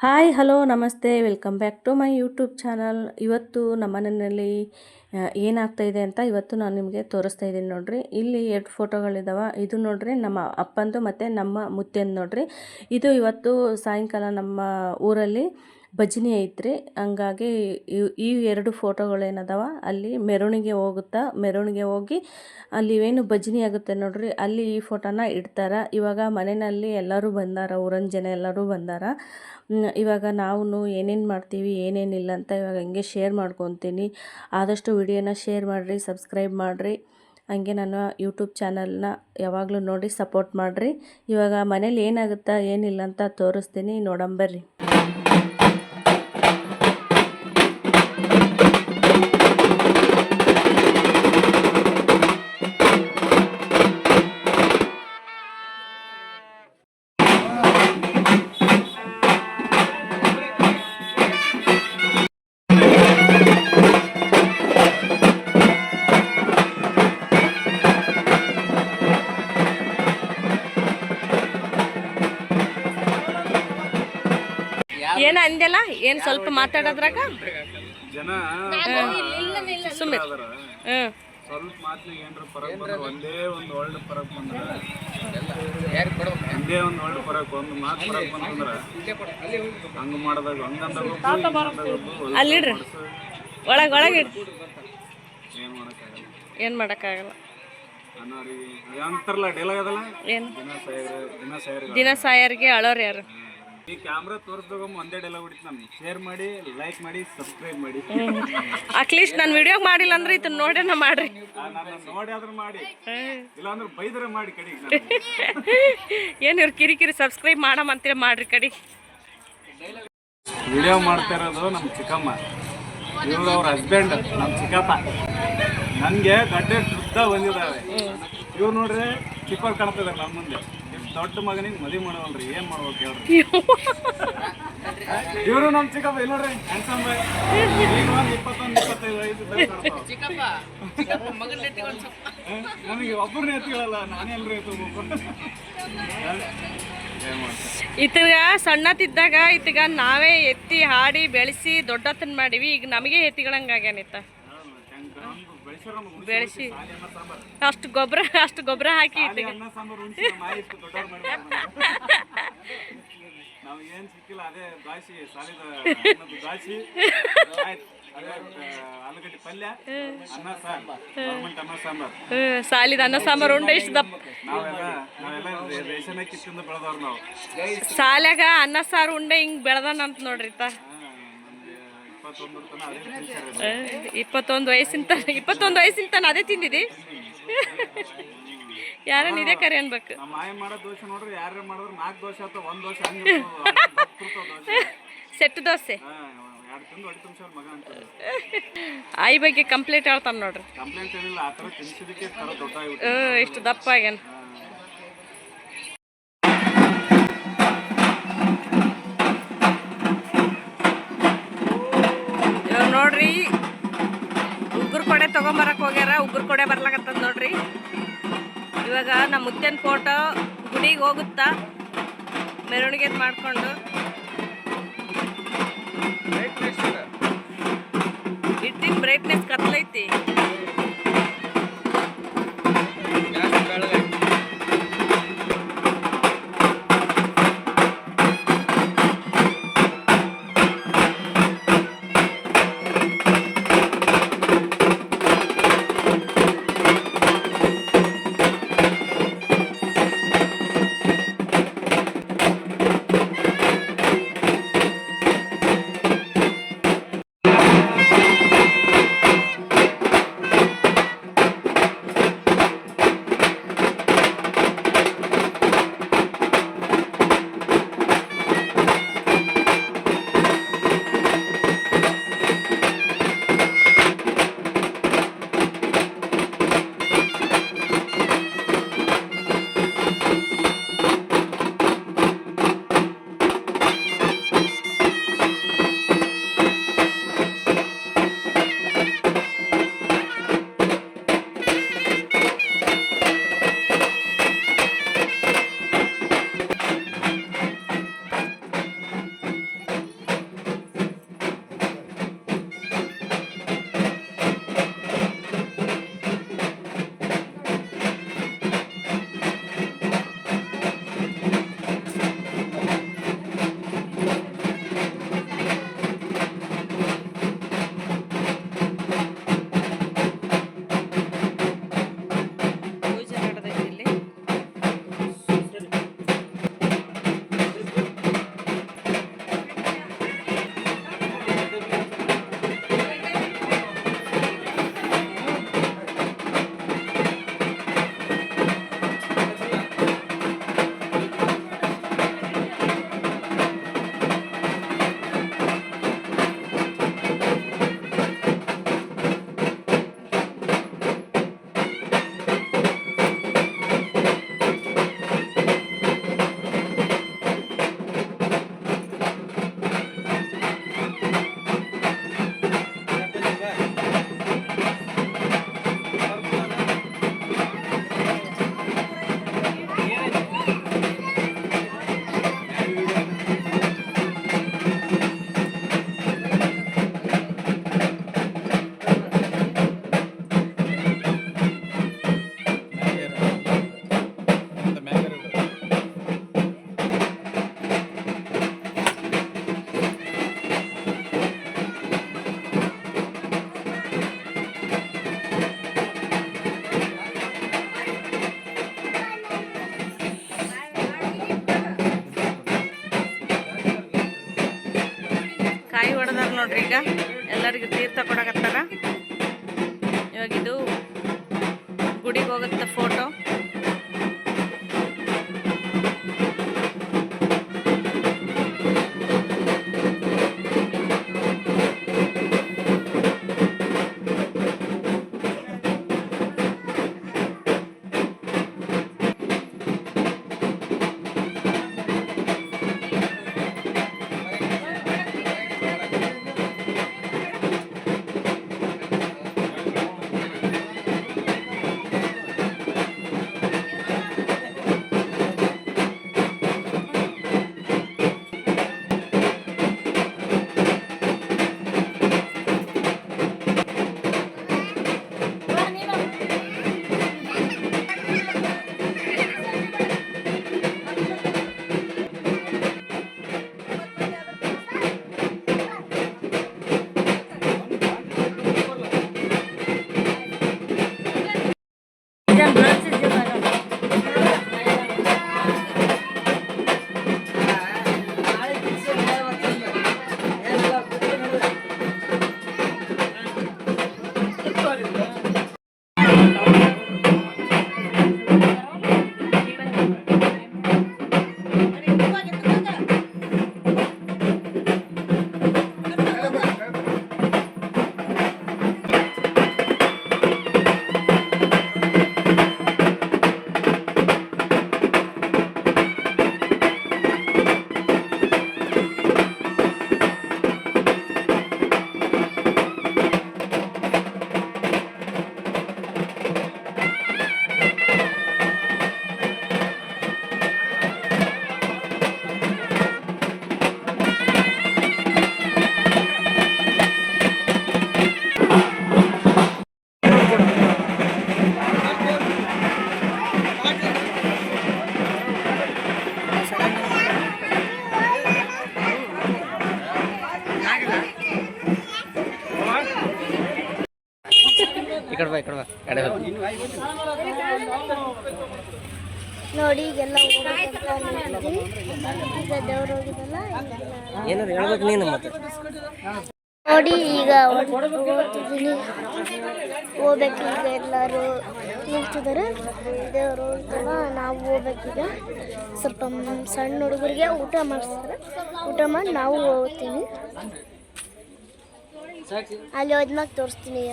Hi hello namaste welcome back to my YouTube channel. ಇವತ್ತು ನಮ್ಮ ಮನೆಯಲ್ಲಿ ಏನಾಗ್ತಾಯಿದೆ ಅಂತ ಇವತ್ತು ನಾನು ನಿಮಗೆ ತೋರಿಸ್ತಾ ಇದ್ದೀನಿ ನೋಡ್ರಿ. ಇಲ್ಲಿ 2 ಫೋಟೋಗಳಿದಾವೆ. ಇದು ನೋಡ್ರಿ ನಮ್ಮ ಅಪ್ಪಂದು ಮತ್ತು ನಮ್ಮ ಮುತ್ತೆಂದು ನೋಡ್ರಿ. ಇದು ಇವತ್ತು ಸಾಯಂಕಾಲ ನಮ್ಮ ಊರಲ್ಲಿ ಭಜನೆ ಐತ್ರಿ. ಹಂಗಾಗಿ ಈ 2 ಫೋಟೋಗಳೇನದಾವ ಅಲ್ಲಿ ಮೆರವಣಿಗೆ ಮೆರವಣಿಗೆ ಹೋಗಿ ಅಲ್ಲಿ ಏನು ಭಜನೆ ಆಗುತ್ತೆ ನೋಡ್ರಿ, ಅಲ್ಲಿ ಈ ಫೋಟೋನ ಇಡ್ತಾರೆ. ಇವಾಗ ಮನೆಯಲ್ಲಿ ಎಲ್ಲರೂ ಬಂದಾರ, ಊರಿನ ಜನ ಎಲ್ಲರೂ ಬಂದಾರ. ಇವಾಗ ನಾವು ಏನೇನು ಮಾಡ್ತೀವಿ ಏನೇನಿಲ್ಲ ಅಂತ ಇವಾಗ ಹಂಗೆ ಶೇರ್ ಮಾಡ್ಕೊತೀನಿ. ಆದಷ್ಟು ವಿಡಿಯೋನ ಶೇರ್ ಮಾಡಿರಿ, ಸಬ್ಸ್ಕ್ರೈಬ್ ಮಾಡಿರಿ. ಹಂಗೆ ನನ್ನ ಯೂಟ್ಯೂಬ್ ಚಾನಲ್ನ ಯಾವಾಗಲೂ ನೋಡಿ ಸಪೋರ್ಟ್ ಮಾಡಿರಿ. ಇವಾಗ ಮನೇಲಿ ಏನಾಗುತ್ತಾ ಏನಿಲ್ಲ ಅಂತ ತೋರಿಸ್ತೀನಿ, ನೋಡಂಬರ್ರಿ. ಏನ ಅಂದೆಲ್ಲ ಏನು ಸ್ವಲ್ಪ ಮಾತಾಡೋದ್ರಾಗ ಜನ ಸುಮ್ಮನೆ ಸ್ವಲ್ಪ ಮಾತಿನಾಗ ಏನ್ರ ಫರಕ್ ಬಂದ್ರೆ ಒಂದೇ ಒಂದು ಒಳ್ಳೆ ಫರಕ್ ಬಂದ್ರೆ ಒಂದೇ ಒಂದು ಒಳ್ಳೆ ಫರಕ್ ಒಂದು ಮಾತು ಫರಕ್ ಬಂತಂದ್ರೆ ಹಂಗ ಮಾಡಿದಾಗ ಅಲ್ಲಿಡ್ರಿ ಒಳಗೆ ಏನು ಮಾಡೋಕ್ಕಾಗಲ್ಲ. ಅಂತಾರಲ್ಲ ಡೈಲಾಗ್ ಅದಲ್ಲ, ಏನು ದಿನ ಸಾಯರ್ಗೆ ಅಳೋರು ಯಾರು? ಈ ಕ್ಯಾಮ್ರಾ ತೋರಿಸ್ದಾಗ ಒಂದೇ ಡೈಲಾಗ್ ಹೊಡಿತು. ನಮ್ಗೆ ಶೇರ್ ಮಾಡಿ, ಲೈಕ್ ಮಾಡಿ, ಸಬ್ಸ್ಕ್ರೈಬ್ ಮಾಡಿ. ಅಟ್ಲೀಸ್ಟ್ ನಾನು ವಿಡಿಯೋ ಮಾಡಿಲ್ಲ ಅಂದ್ರೆ ಇದನ್ನ ನೋಡೇನ ಮಾಡ್ರಿ. ನಾನು ನೋಡಿ ಆದ್ರೂ ಮಾಡಿ, ಇಲ್ಲ ಅಂದ್ರೆ ಬೈದ್ರೆ ಮಾಡಿ ಕಡಿ. ಏನು ಇವ್ರು ಕಿರಿಕಿರಿ ಸಬ್ಸ್ಕ್ರೈಬ್ ಮಾಡಮಂತೀರ ಮಾಡ್ರಿ ಕಡಿ. ವಿಡಿಯೋ ಮಾಡ್ತಾ ಇರೋದು ನಮ್ಮ ಚಿಕ್ಕಮ್ಮ, ಇವ್ರು ಅವ್ರ ಹಸ್ಬೆಂಡ್ ನಮ್ಮ ಚಿಕ್ಕಪ್ಪ. ನನಗೆ ಗಡ್ಡೆ ಉದ್ದ ಬಂದಿದ್ದಾವೆ. ಇವ್ರು ನೋಡ್ರಿ ಚಿಕ್ಕವ್ರು ಕಾಣ್ತಿದ್ದಾರೆ ನಮ್ಮ ಮುಂದೆ. ದೊಡ್ಡ ಮಗನಿಗೆ ಮದುವೆ ಮಾಡೋವಲ್ರಿ, ಏನು ಮಾಡ್ಬೇಕು ಹೇಳ್ರಿ. ಇವರು ನಮ್ಮ ಚಿಕ್ಕಪ್ಪ ಇಲ್ಲ ನೋಡ್ರಿ, ಹ್ಯಾಂಡ್ಸಮ್ ಬಾಯ್. ಈಗ ಒಂದು 21-25 ನನಗೆ ಒಬ್ಬರನ್ನ ಎತ್ಕೊಳ್ಳಲ್ಲ, ನಾನೇ ಎಲ್ರು ಎತ್ತಬೇಕು. ಇತಗ ಸಣ್ಣತ್ತಿದ್ದಾಗ ಇತಗ ನಾವೇ ಎತ್ತಿ ಹಾಡಿ ಬೆಳೆಸಿ ದೊಡ್ಡತನ ಮಾಡೀವಿ. ಈಗ ನಮಗೆ ಎತ್ತಿಗಳಂಗಾಗ್ಯಾನಿತ್ತ ಬೆಳೆಸಿ ಅಷ್ಟು ಗೊಬ್ಬರ ಹಾಕಿ ಸಾಲಿದ ಅನ್ನ ಸಾಂಬಾರು ಉಂಡೆ ಇಷ್ಟು ದಪ್ಪ. ಸಾಲ್ಯಾಗ ಅನ್ನ ಸಾರು ಉಂಡೆ ಹಿಂಗ್ ಬೆಳೆದಾನಂತ ನೋಡ್ರಿ. 21 ವಯಸ್ಸಿನ ತನ ಅದೇ ತಿಂದಿದಿ. ಯಾರನ್ನ ಇದೇ ಕರೆ ಅನ್ಬೇಕು. ಸೆಟ್ ದೋಸೆ ಆಯಿ ಬಗ್ಗೆ ಕಂಪ್ಲೇಂಟ್ ಹೇಳ್ತಾನ ನೋಡ್ರಿ. ಇಷ್ಟು ದಪ್ಪ ಆಗ್ಯಾನ. ನೋಡ್ರಿ ಉಗ್ರ ಕೊಡೆ ತಗೊಂಬರಕ್ ಹೋಗ್ಯಾರ. ಉಗ್ರ ಕೊಡೆ ಬರ್ಲಾಕತ್ತದ ನೋಡ್ರಿ. ಇವಾಗ ನಮ್ಮ ಮುತ್ತಿನ ಫೋಟೋ ಗುಡಿಗೆ ಹೋಗುತ್ತಾ ಮೆರವಣಿಗೆ ಮಾಡ್ಕೊಂಡು. ಇಟ್ಟಿನ ಬ್ರೈಟ್ನೆಸ್ ಕತ್ಲೈತಿ. ಕಾಯಿ ಹೊಡೆದಾರ ನೋಡ್ರಿ. ಈಗ ಎಲ್ಲರಿಗೂ ತೀರ್ಥ ಕೊಡಕತ್ತಾರ. ಇವಾಗ ಇದು ಗುಡಿಗೆ ಹೋಗುತ್ತೆ ಫೋಟೋ. ನೋಡಿ ಈಗೆಲ್ಲ ಹೋಗ್ಬೇಕಂತ ಅನ್ಕೊಂಡಿದ್ದೀವಿ. ಈಗ ದೇವ್ರು ಹೋಗಿದ್ದಲ್ಲ ಏನಾದ್ರು ಹೇಳ್ಬೇಕು ನೀನು ಮತ್ತೆ. ನೋಡಿ ಈಗ ಓದ್ತಿದ್ದೀನಿ, ಹೋಗ್ಬೇಕು. ಈಗ ಎಲ್ಲರೂ ನಿಲ್ತಿದ್ದಾರೆ. ದೇವ್ರು ಹೋಗಿದ್ದಲ್ಲ, ನಾವು ಹೋಗ್ಬೇಕೀಗ. ಸ್ವಲ್ಪ ಸಣ್ಣ ಹುಡುಗರಿಗೆ ಊಟ ಮಾಡಿಸ್ತಾರೆ. ಊಟ ಮಾಡಿ ನಾವು ಹೋಗ್ತೀವಿ. ಅಲ್ಲಿ ಹೋದ್ಮ್ಯಾಗ ತೋರಿಸ್ತೀನಿ.